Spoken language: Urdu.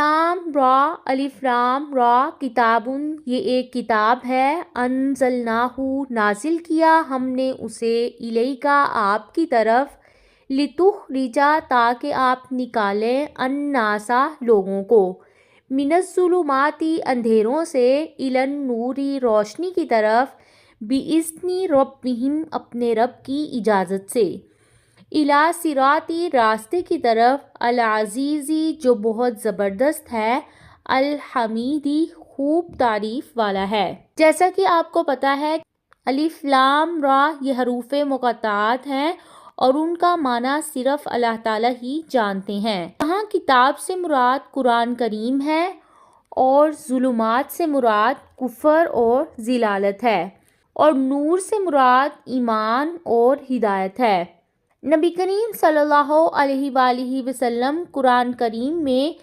الف لام را کتابن، یہ ایک کتاب ہے، انزلناہ نازل کیا ہم نے اسے، الیکا آپ کی طرف، لتخرجا تاکہ آپ نکالیں، الناسا لوگوں کو، من الظلماتی اندھیروں سے، الی النوری روشنی کی طرف، باذن ربہم اپنے رب کی اجازت سے، الی صراطی راستے کی طرف، العزیزی جو بہت زبردست ہے، الحمیدی خوب تعریف والا ہے۔ جیسا کہ آپ کو پتہ ہے الف لام را یہ حروف مقطعات ہیں اور ان کا معنی صرف اللہ تعالیٰ ہی جانتے ہیں۔ یہاں کتاب سے مراد قرآن کریم ہے اور ظلمات سے مراد کفر اور ضلالت ہے، اور نور سے مراد ایمان اور ہدایت ہے۔ نبی کریم صلی اللہ علیہ وآلہ وسلم قرآن کریم میں